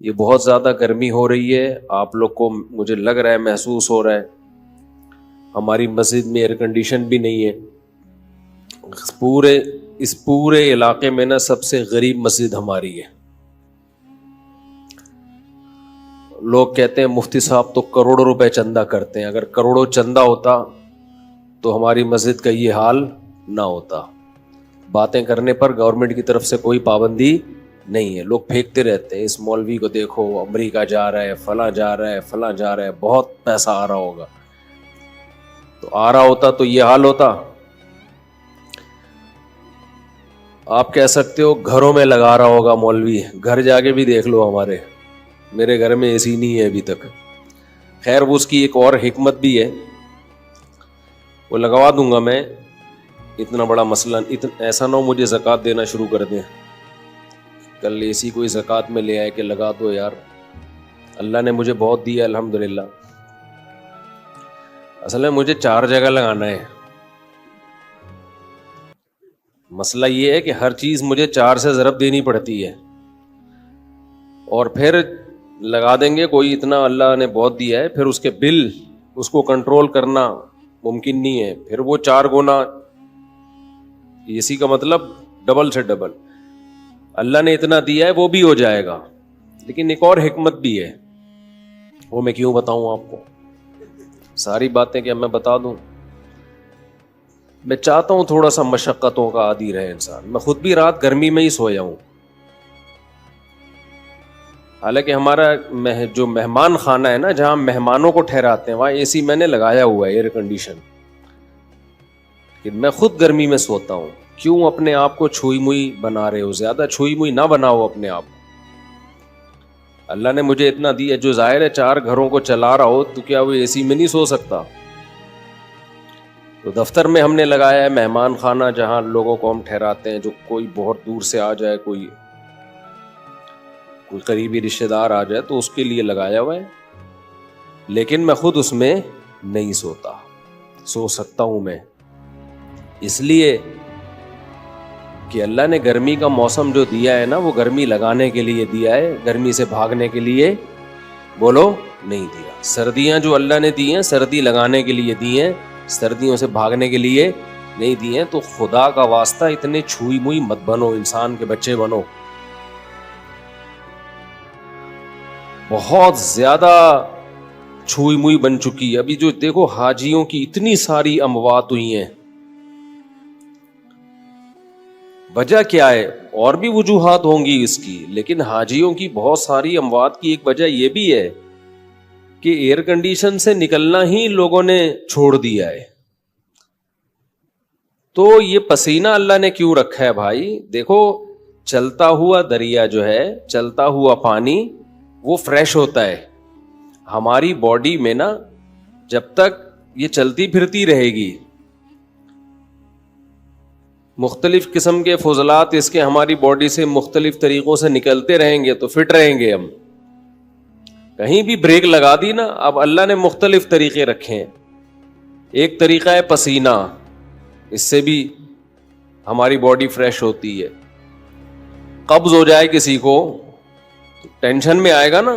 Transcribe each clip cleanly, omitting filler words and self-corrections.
یہ بہت زیادہ گرمی ہو رہی ہے، آپ لوگ کو مجھے لگ رہا ہے محسوس ہو رہا ہے. ہماری مسجد میں ایئر کنڈیشن بھی نہیں ہے. اس پورے علاقے میں نا سب سے غریب مسجد ہماری ہے. لوگ کہتے ہیں مفتی صاحب تو کروڑوں روپے چندہ کرتے ہیں، اگر کروڑوں چندہ ہوتا تو ہماری مسجد کا یہ حال نہ ہوتا. باتیں کرنے پر گورنمنٹ کی طرف سے کوئی پابندی نہیں ہے. لوگ پھینکتے رہتے ہیں، اس مولوی کو دیکھو امریکہ جا رہا ہے، فلاں جا رہا ہے، فلاں جا رہا ہے، بہت پیسہ آ رہا ہوگا. تو آ رہا ہوتا تو یہ حال ہوتا؟ آپ کہہ سکتے ہو گھروں میں لگا رہا ہوگا مولوی، گھر جا کے بھی دیکھ لو، میرے گھر میں اے سی نہیں ہے ابھی تک. خیر وہ اس کی ایک اور حکمت بھی ہے، وہ لگوا دوں گا میں. اتنا بڑا مسئلہ ایسا نہ ہو مجھے زکوٰۃ دینا شروع کر دیں کل اے سی کوئی زکوٰۃ میں لے آئے کہ لگا دو یار. اللہ نے مجھے بہت دیا الحمدللہ. اصل میں مجھے 4 جگہ لگانا ہے. مسئلہ یہ ہے کہ ہر چیز مجھے 4 سے ضرب دینی پڑتی ہے، اور پھر لگا دیں گے کوئی اتنا اللہ نے بہت دیا ہے، پھر اس کے بل اس کو کنٹرول کرنا ممکن نہیں ہے. پھر وہ 4 گنا، اسی کا مطلب ڈبل سے ڈبل. اللہ نے اتنا دیا ہے وہ بھی ہو جائے گا. لیکن ایک اور حکمت بھی ہے، وہ میں کیوں بتاؤں آپ کو، ساری باتیں کیا میں بتا دوں؟ میں چاہتا ہوں تھوڑا سا مشقتوں کا عادی رہے انسان. میں خود بھی رات گرمی میں ہی سویا ہوں، حالانکہ ہمارا جو مہمان خانہ ہے نا، جہاں مہمانوں کو ٹھہراتے ہیں، وہاں اے سی میں نے لگایا ہوا ہے، ایئر کنڈیشن. کہ میں خود گرمی میں سوتا ہوں. کیوں اپنے آپ کو چھوئی موئی بنا رہے ہو؟ زیادہ چھوئی موئی نہ بناؤ اپنے آپ کو. اللہ نے مجھے اتنا دیا، جو ظاہر ہے 4 گھروں کو چلا رہا ہو تو کیا وہ اے سی میں نہیں سو سکتا؟ تو دفتر میں ہم نے لگایا ہے مہمان خانہ، جہاں لوگوں کو ہم ٹھہراتے ہیں، جو کوئی بہت دور سے آ جائے، کوئی قریبی رشتہ دار آ جائے تو اس کے لیے لگایا ہوا ہے. لیکن میں خود اس میں نہیں سوتا. سو سکتا ہوں میں اس لیے کہ اللہ نے گرمی کا موسم جو دیا ہے نا، وہ گرمی لگانے کے لیے دیا ہے، گرمی سے بھاگنے کے لیے بولو نہیں دیا. سردیاں جو اللہ نے دی ہیں سردی لگانے کے لیے دی ہیں، سردیوں سے بھاگنے کے لیے نہیں دی ہیں. تو خدا کا واسطہ اتنے چھوئی موئی مت بنو، انسان کے بچے بنو. بہت زیادہ چھوئی موئی بن چکی ہے. ابھی جو دیکھو حاجیوں کی اتنی ساری اموات ہوئی ہیں، وجہ کیا ہے؟ اور بھی وجوہات ہوں گی اس کی، لیکن حاجیوں کی بہت ساری اموات کی ایک وجہ یہ بھی ہے کہ ایئر کنڈیشن سے نکلنا ہی لوگوں نے چھوڑ دیا ہے. تو یہ پسینہ اللہ نے کیوں رکھا ہے بھائی؟ دیکھو چلتا ہوا دریا جو ہے، چلتا ہوا پانی، وہ فریش ہوتا ہے. ہماری باڈی میں نا جب تک یہ چلتی پھرتی رہے گی، مختلف قسم کے فضلات اس کے ہماری باڈی سے مختلف طریقوں سے نکلتے رہیں گے تو فٹ رہیں گے ہم. کہیں بھی بریک لگا دی نا، اب اللہ نے مختلف طریقے رکھے ہیں. ایک طریقہ ہے پسینہ، اس سے بھی ہماری باڈی فریش ہوتی ہے. قبض ہو جائے کسی کو تو ٹینشن میں آئے گا نا،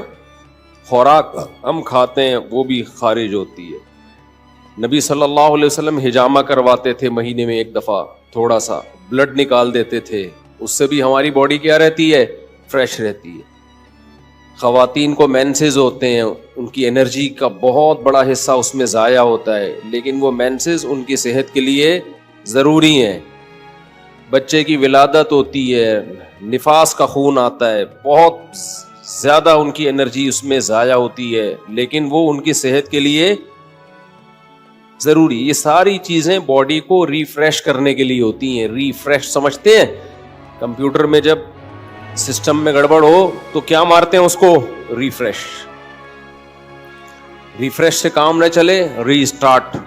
خوراک ہم کھاتے ہیں وہ بھی خارج ہوتی ہے. نبی صلی اللہ علیہ وسلم حجامہ کرواتے تھے، مہینے میں 1 دفعہ تھوڑا سا بلڈ نکال دیتے تھے، اس سے بھی ہماری باڈی کیا رہتی ہے؟ فریش رہتی ہے. خواتین کو مینسز ہوتے ہیں، ان کی انرجی کا بہت بڑا حصہ اس میں ضائع ہوتا ہے، لیکن وہ مینسز ان کی صحت کے لیے ضروری ہیں. بچے کی ولادت ہوتی ہے، نفاس کا خون آتا ہے، بہت زیادہ ان کی انرجی اس میں ضائع ہوتی ہے، لیکن وہ ان کی صحت کے لیے ضروری. یہ ساری چیزیں باڈی کو ریفریش کرنے کے لیے ہوتی ہیں. ریفریش سمجھتے ہیں؟ کمپیوٹر میں جب سسٹم میں گڑبڑ ہو تو کیا مارتے ہیں اس کو؟ ریفریش. ریفریش سے کام نہ چلے ری اسٹارٹ.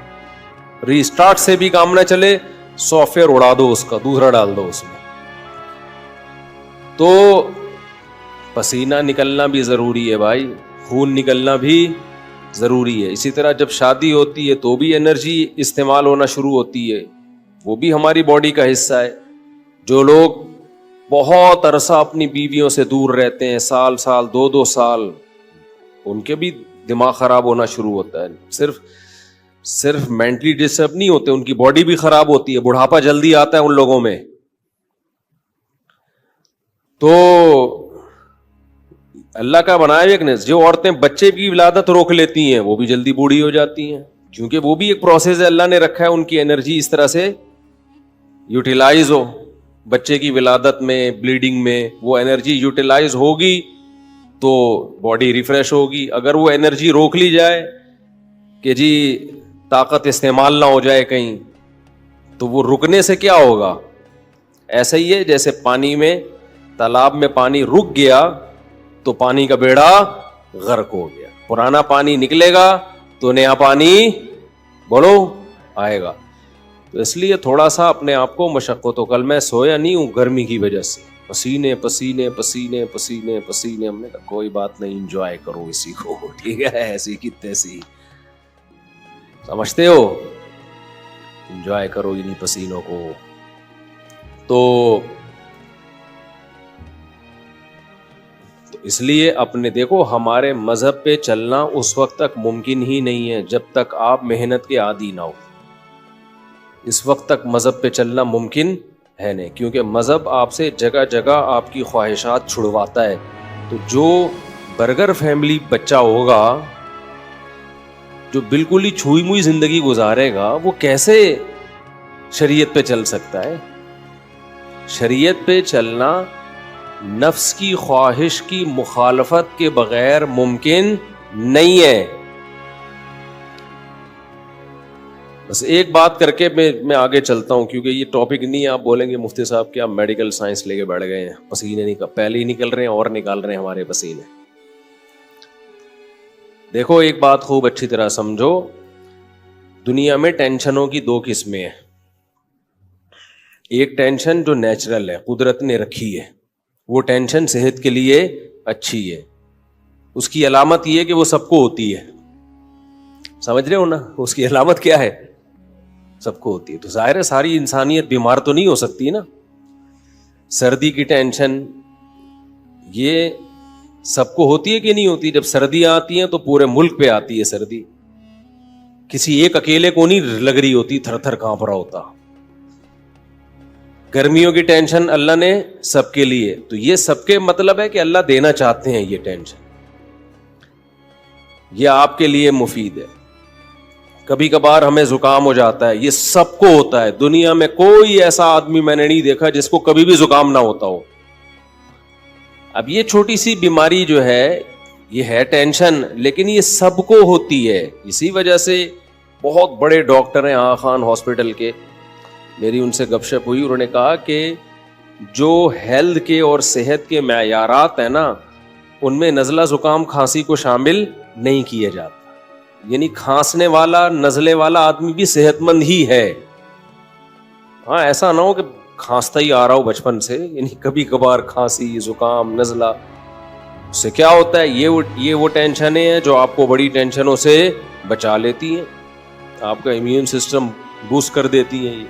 ری اسٹارٹ سے بھی کام نہ چلے سافٹ ویئر اڑا دو، اس کا دوسرا ڈال دو اس میں. تو پسینہ نکلنا بھی ضروری ہے بھائی، خون نکلنا بھی ضروری ہے. اسی طرح جب شادی ہوتی ہے تو بھی انرجی استعمال ہونا شروع ہوتی ہے، وہ بھی ہماری باڈی کا حصہ ہے. جو لوگ بہت عرصہ اپنی بیویوں سے دور رہتے ہیں، سال سال 2 سال، ان کے بھی دماغ خراب ہونا شروع ہوتا ہے۔ صرف مینٹلی ڈسٹرب نہیں ہوتے، ان کی باڈی بھی خراب ہوتی ہے، بڑھاپا جلدی آتا ہے ان لوگوں میں۔ تو اللہ کا بنایا ایک نے، جو عورتیں بچے کی ولادت روک لیتی ہیں وہ بھی جلدی بوڑھی ہو جاتی ہیں، کیونکہ وہ بھی ایک پروسیس ہے، اللہ نے رکھا ہے ان کی انرجی اس طرح سے یوٹیلائز ہو۔ بچے کی ولادت میں، بلیڈنگ میں وہ انرجی یوٹیلائز ہوگی تو باڈی ریفریش ہوگی۔ اگر وہ انرجی روک لی جائے کہ جی طاقت استعمال نہ ہو جائے کہیں، تو وہ رکنے سے کیا ہوگا؟ ایسا ہی ہے جیسے پانی میں، تالاب میں پانی رک گیا تو پانی کا بیڑا غرق ہو گیا، پرانا پانی نکلے گا تو نیا پانی بولو آئے گا۔ تو اس لیے تھوڑا سا اپنے آپ کو مشقت، کل میں سویا نہیں ہوں گرمی کی وجہ سے، پسینے پسینے پسینے پسینے پسینے۔ ہم نے کہا کوئی بات نہیں، انجوائے کرو اسی کو، ٹھیک ہے، ایسی کی تیسی، سمجھتے ہو، انجوائے کرو انہی پسینوں کو۔ تو اس لیے اپنے دیکھو، ہمارے مذہب پہ چلنا اس وقت تک ممکن ہی نہیں ہے جب تک آپ محنت کے عادی نہ ہو۔ اس وقت تک مذہب پہ چلنا ممکن ہے نہیں، کیونکہ مذہب آپ سے جگہ جگہ آپ کی خواہشات چھڑواتا ہے۔ تو جو برگر فیملی بچہ ہوگا، جو بالکل ہی چھوئی موئی زندگی گزارے گا، وہ کیسے شریعت پہ چل سکتا ہے؟ شریعت پہ چلنا نفس کی خواہش کی مخالفت کے بغیر ممکن نہیں ہے۔ بس ایک بات کر کے میں آگے چلتا ہوں، کیونکہ یہ ٹاپک نہیں ہے۔ آپ بولیں گے مفتی صاحب کیا میڈیکل سائنس لے کے بیٹھ گئے ہیں، پسینے پہلے ہی نکل رہے ہیں اور نکال رہے ہیں ہمارے پسینے۔ دیکھو ایک بات خوب اچھی طرح سمجھو، دنیا میں ٹینشنوں کی 2 قسمیں ہیں۔ ایک ٹینشن جو نیچرل ہے، قدرت نے رکھی ہے، وہ ٹینشن صحت کے لیے اچھی ہے، اس کی علامت یہ ہے کہ وہ سب کو ہوتی ہے، سمجھ رہے ہو نا؟ اس کی علامت کیا ہے؟ سب کو ہوتی ہے۔ تو ظاہر ہے ساری انسانیت بیمار تو نہیں ہو سکتی نا۔ سردی کی ٹینشن یہ سب کو ہوتی ہے کہ نہیں ہوتی؟ جب سردیاں آتی ہیں تو پورے ملک پہ آتی ہے سردی، کسی ایک اکیلے کو نہیں لگ رہی ہوتی، تھر تھر کانپ رہا ہوتا۔ گرمیوں کی ٹینشن اللہ نے سب کے لیے، تو یہ سب کے مطلب ہے کہ اللہ دینا چاہتے ہیں یہ ٹینشن، یہ آپ کے لیے مفید ہے۔ کبھی کبھار ہمیں زکام ہو جاتا ہے، یہ سب کو ہوتا ہے، دنیا میں کوئی ایسا آدمی میں نے نہیں دیکھا جس کو کبھی بھی زکام نہ ہوتا ہو۔ اب یہ چھوٹی سی بیماری جو ہے یہ ہے ٹینشن، لیکن یہ سب کو ہوتی ہے۔ اسی وجہ سے بہت بڑے ڈاکٹر ہیں آغا خان ہاسپٹل کے، میری ان سے گپ شپ ہوئی، انہوں نے کہا کہ جو ہیلتھ کے اور صحت کے معیارات ہیں نا، ان میں نزلہ زکام کھانسی کو شامل نہیں کیا جاتا، یعنی کھانسنے والا نزلے والا آدمی بھی صحت مند ہی ہے۔ ہاں ایسا نہ ہو کہ کھانستا ہی آ رہا ہو بچپن سے، یعنی کبھی کبھار کھانسی زکام نزلہ، اس سے کیا ہوتا ہے؟ یہ وہ ٹینشنیں ہیں جو آپ کو بڑی ٹینشنوں سے بچا لیتی ہیں، آپ کا امیون سسٹم بوسٹ کر دیتی ہیں یہ۔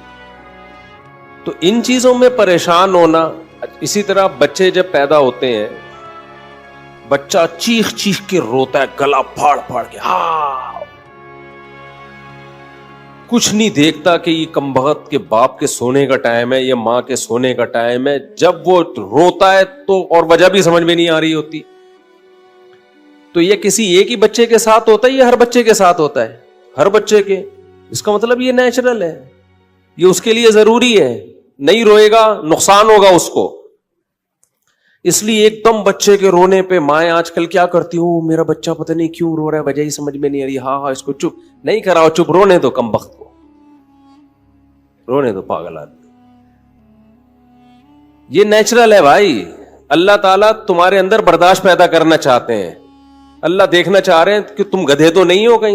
تو ان چیزوں میں پریشان ہونا۔ اسی طرح بچے جب پیدا ہوتے ہیں، بچہ چیخ چیخ کے روتا ہے، گلا پھاڑ پھاڑ کے، ہاں، کچھ نہیں دیکھتا کہ یہ کمبخت کے باپ کے سونے کا ٹائم ہے یا ماں کے سونے کا ٹائم ہے۔ جب وہ روتا ہے تو اور وجہ بھی سمجھ میں نہیں آ رہی ہوتی۔ تو یہ کسی ایک ہی بچے کے ساتھ ہوتا ہے، یہ ہر بچے کے ساتھ ہوتا ہے، ہر بچے کے۔ اس کا مطلب یہ نیچرل ہے، یہ اس کے لیے ضروری ہے، نہیں روئے گا نقصان ہوگا اس کو۔ اس لیے ایک دم بچے کے رونے پہ مائیں آج کل کیا کرتی ہوں، میرا بچہ پتہ نہیں کیوں رو رہا ہے، وجہ ہی سمجھ میں نہیں آ رہی، ہاں اس کو چپ نہیں کراؤ، چپ رونے دو، کم بخت کو رونے دو، پاگل آدمی۔ یہ نیچرل ہے بھائی، اللہ تعالیٰ تمہارے اندر برداشت پیدا کرنا چاہتے ہیں، اللہ دیکھنا چاہ رہے ہیں کہ تم گدھے تو نہیں ہو کہیں۔